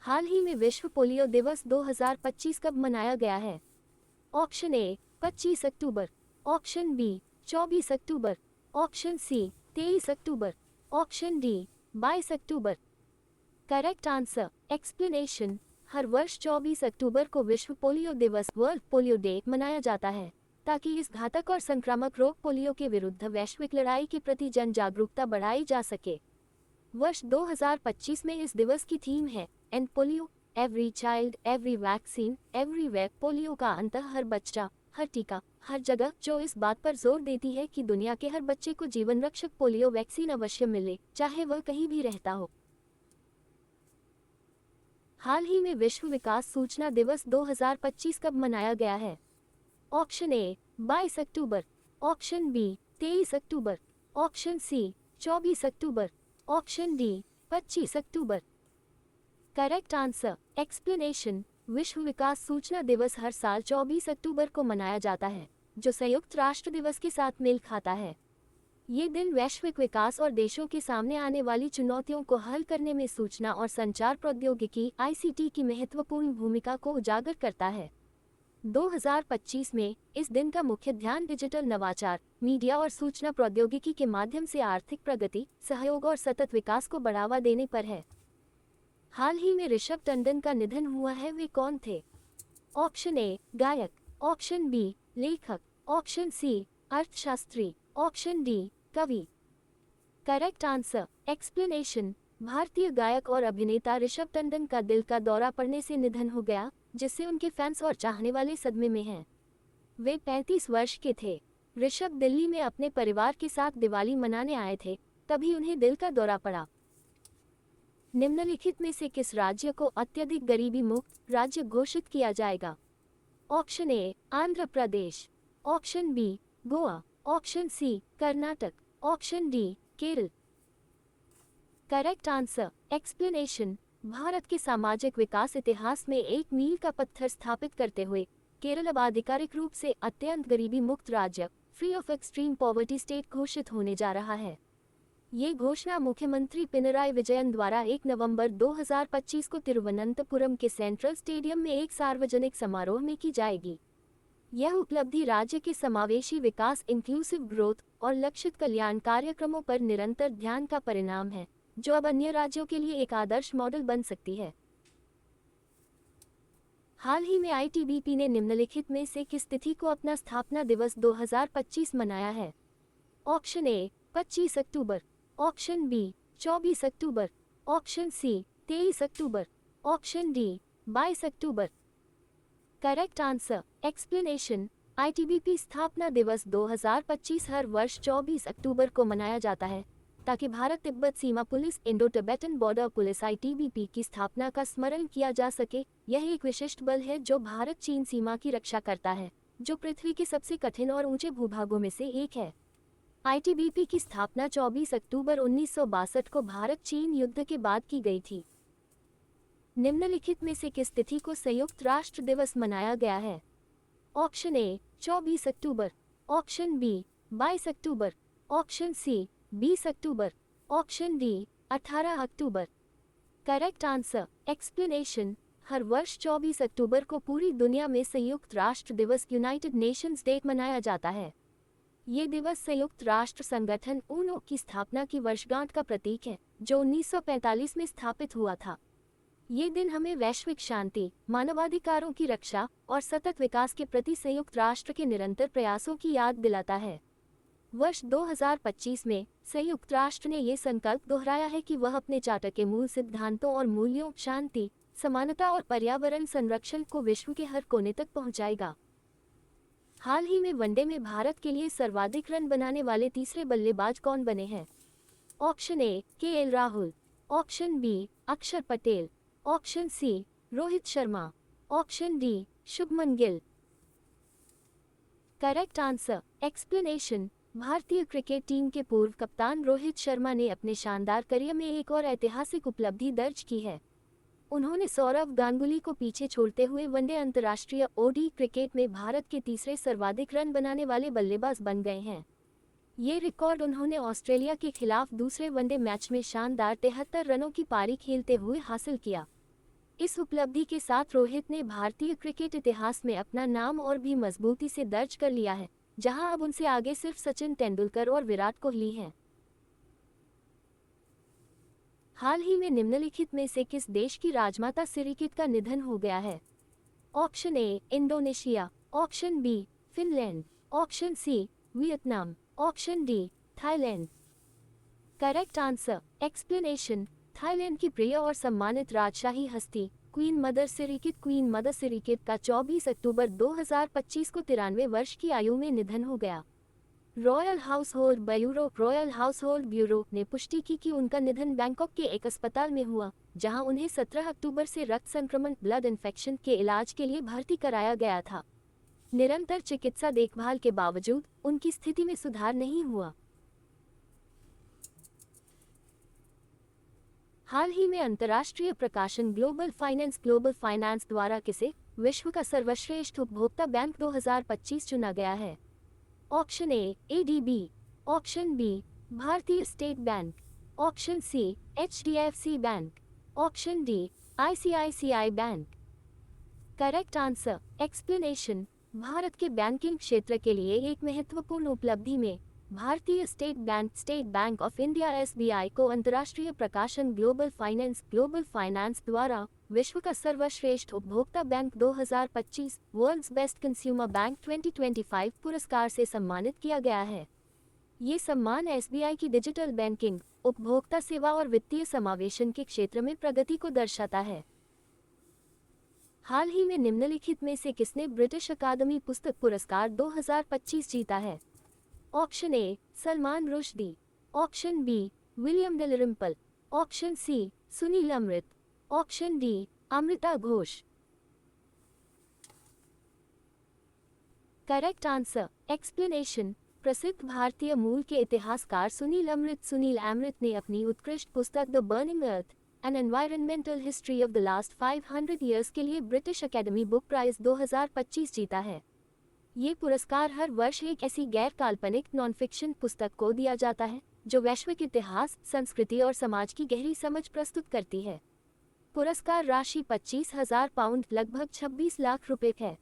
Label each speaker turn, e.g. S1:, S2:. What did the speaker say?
S1: हाल ही में विश्व पोलियो दिवस 2025 कब मनाया गया है? Option A 25 October, option B 24 October, option C 23 October, option D 22 October. Correct answer explanation. हर वर्ष 24 अक्टूबर को विश्व पोलियो दिवस वर्ल्ड पोलियो डे मनाया जाता है ताकि इस घातक और संक्रामक रोग पोलियो के विरुद्ध वैश्विक लड़ाई के प्रति जन जागरूकता बढ़ाई जा सके। वर्ष 2025 में इस दिवस की थीम है and polio, every child every vaccine everywhere. Polio का अंत हर बच्चा, हर टीका, हर जगह, जो इस बात पर जोर देती है कि दुनिया के हर बच्चे को जीवन रक्षक पोलियो वैक्सीन अवश्य मिले, चाहे वह कहीं भी रहता हो। हाल ही में विश्व विकास सूचना दिवस 2025 कब मनाया गया है? Option A 22 October, option B 23 October, option C 24 October, option D 25 October. Correct answer explanation. विश्व विकास सूचना दिवस हर साल 24 अक्टूबर को मनाया जाता है, जो संयुक्त राष्ट्र दिवस के साथ मेल खाता है। ये दिन वैश्विक विकास और देशों के सामने आने वाली चुनौतियों को हल करने में सूचना और संचार प्रौद्योगिकी (ICT) की महत्वपूर्ण भूमिका को उजागर करता है। 2025 में इस दिन का मुख्य ध्यान डिजिटल नवाचार, मीडिया और सूचना प्रौद्योगिकी के माध्यम से आर्थिक प्रगति, सहयोग और सतत विकास को बढ़ावा देने पर है। हाल ही में ऋषभ टंडन का निधन हुआ है, वे कौन थे? ऑप्शन ए गायक, ऑप्शन बी लेखक, ऑप्शन सी अर्थशास्त्री, ऑप्शन डी कवि। Correct answer explanation. भारतीय गायक और अभिनेता ऋषभ टंडन का दिल का दौरा पड़ने से निधन हो गया, जिससे उनके फैंस और चाहने वाले सदमे में हैं। वे 35 वर्ष के थे। ऋषभ दिल्ली में अपने परिवार के साथ दिवाली मनाने आए थे, तभी उन्हें दिल का दौरा पड़ा। निम्नलिखित में से किस राज्य को अत्यधिक गरीबी मुक्त राज्य घोषित किया जाएगा? Option A Andhra Pradesh, option B Goa, option C Karnataka, option D Kerala. Correct answer explanation. Bharat के सामाजिक विकास इतिहास में एक मील का पत्थर स्थापित करते हुए केरल अब आधिकारिक रूप से अत्यंत गरीबी मुक्त राज्य free of extreme poverty state घोषित होने जा रहा है। ये घोषणा मुख्यमंत्री पिनराई विजयन द्वारा 1 नवंबर 2025 को तिरुवनंतपुरम के सेंट्रल स्टेडियम में एक सार्वजनिक समारोह में की जाएगी। यह उपलब्धि राज्य के समावेशी विकास, इंक्लूसिव ग्रोथ और लक्षित कल्याण कार्यक्रमों पर निरंतर ध्यान का परिणाम है, जो अब अन्य राज्यों के लिए एक आदर्श मॉडल बन सकती है। हाल ही में ITBP ने निम्नलिखित में से किस तिथि को अपना स्थापना दिवस 2025 मनाया है? Option A 25 October, option B 24 October, option C 23 October, option D 22 October. Correct answer explanation. ITBP स्थापना दिवस 2025 हर वर्ष 24 अक्टूबर को मनाया जाता है ताकि भारत तिब्बत सीमा police Indo Tibetan border police ITBP की स्थापना का स्मरण किया जा सके। यह एक विशिष्ट बल है जो भारत चीन सीमा की रक्षा करता है, जो पृथ्वी के सबसे कठिन और ऊंचे भूभागों में से एक है। ITBP की स्थापना 24 अक्टूबर 1962 को भारत चीन युद्ध के बाद की गई थी। निम्नलिखित में से किस तिथि को संयुक्त राष्ट्र दिवस मनाया गया है? Option A 24 October, option B 22 October, option C 20 October, option D 18 October. Correct answer explanation. हर वर्ष 24 अक्टूबर को पूरी दुनिया में संयुक्त राष्ट्र दिवस यूनाइटेड नेशंस डे मनाया जाता है। ये दिवस संयुक्त राष्ट्र संगठन यूएनओ की स्थापना की वर्षगांठ का प्रतीक है, जो 1945 में स्थापित हुआ था। ये दिन हमें वैश्विक शांति, मानवाधिकारों की रक्षा और सतत विकास के प्रति संयुक्त राष्ट्र के निरंतर प्रयासों की याद दिलाता है। वर्ष 2025 में संयुक्त राष्ट्र ने ये संकल्प दोहराया है कि वह अपने चार्टर के मूल सिद्धांतों और मूल्यों शांति, समानता और पर्यावरण संरक्षण को विश्व के हर कोने तक पहुंचाएगा। हाल ही में वनडे में भारत के लिए सर्वाधिक रन बनाने वाले तीसरे बल्लेबाज कौन बने हैं? Option A KL Rahul, option B Akshar Patel, option C Rohit Sharma, option D Shubman Gill. Correct answer explanation. भारतीय क्रिकेट टीम के पूर्व कप्तान रोहित शर्मा ने अपने शानदार करियर में एक और ऐतिहासिक उपलब्धि दर्ज की है। उन्होंने सौरव गांगुली को पीछे छोड़ते हुए वनडे अंतर्राष्ट्रीय ODI क्रिकेट में भारत के तीसरे सर्वाधिक रन बनाने वाले बल्लेबाज बन गए हैं। ये रिकॉर्ड उन्होंने ऑस्ट्रेलिया के खिलाफ दूसरे वनडे मैच में शानदार 73 रनों की पारी खेलते हुए हासिल किया। इस उपलब्धि के साथ रोहित ने भारतीय क्रिकेट इतिहास में अपना नाम और भी मजबूती से दर्ज कर लिया है, जहां अब उनसे आगे सिर्फ सचिन तेंदुलकर और विराट कोहली हैं। हाल ही में निम्नलिखित में से किस देश की राजमाता सिरिकिट का निधन हो गया है? Option A Indonesia, option B Finland, option C Vietnam, option D Thailand. Correct answer explanation. Thailand की प्रिय और सम्मानित राजशाही हस्ती क्वीन मदर सिरिकिट का 24 अक्टूबर 2025 को 93 वर्ष की आयु में निधन हो गया। रॉयल हाउस होल्ड ब्यूरो ने पुष्टि की कि उनका निधन बैंकॉक के एक अस्पताल में हुआ, जहां उन्हें 17 अक्टूबर से रक्त संक्रमण ब्लड इन्फेक्शन के इलाज के लिए भर्ती कराया गया था। निरंतर चिकित्सा देखभाल के बावजूद उनकी स्थिति में सुधार नहीं हुआ। हाल ही में अंतर्राष्ट्रीय प्रकाशन ग्लोबल फाइनेंस द्वारा किसे विश्व का सर्वश्रेष्ठ उपभोक्ता बैंक 2025 चुना गया है? Option A ADB, option B भारतीय state bank, option C HDFC bank, option D ICICI bank. Correct answer explanation. Bharat के बैंकिंग क्षेत्र के लिए एक महत्वपूर्ण उपलब्धि में भारतीय state bank of India SBI को अंतर्राष्ट्रीय प्रकाशन ग्लोबल फाइनेंस द्वारा विश्व का सर्वश्रेष्ठ उपभोक्ता bank 2025 world's best consumer bank 2025 पुरस्कार से सम्मानित किया गया है। ये सम्मान एसबीआई की डिजिटल बैंकिंग, उपभोक्ता सेवा और वित्तीय समावेशन के क्षेत्र में प्रगति को दर्शाता है। हाल ही में निम्नलिखित में से किसने ब्रिटिश अकादमी पुस्तक पुरस्कार 2025 जीता है? Option A Salman Rushdie, option B William Dalrymple, option C Sunil Amrith, option D Amrita Ghosh. Correct answer explanation. प्रसिद्ध भारतीय मूल के इतिहासकार सुनील अमृत ने अपनी उत्कृष्ट पुस्तक the burning earth N environmental history of the last 500 years के लिए ब्रिटिश अकेडमी बुक प्राइज 2025 जीता है। ये पुरस्कार हर वर्ष एक ऐसी गैर काल्पनिक नॉन फिक्शन पुस्तक को दिया जाता है जो वैश्विक इतिहास, संस्कृति और समाज की गहरी समझ प्रस्तुत करती है। पुरस्कार राशि 25,000 पाउंड लगभग 26 लाख रुपए है।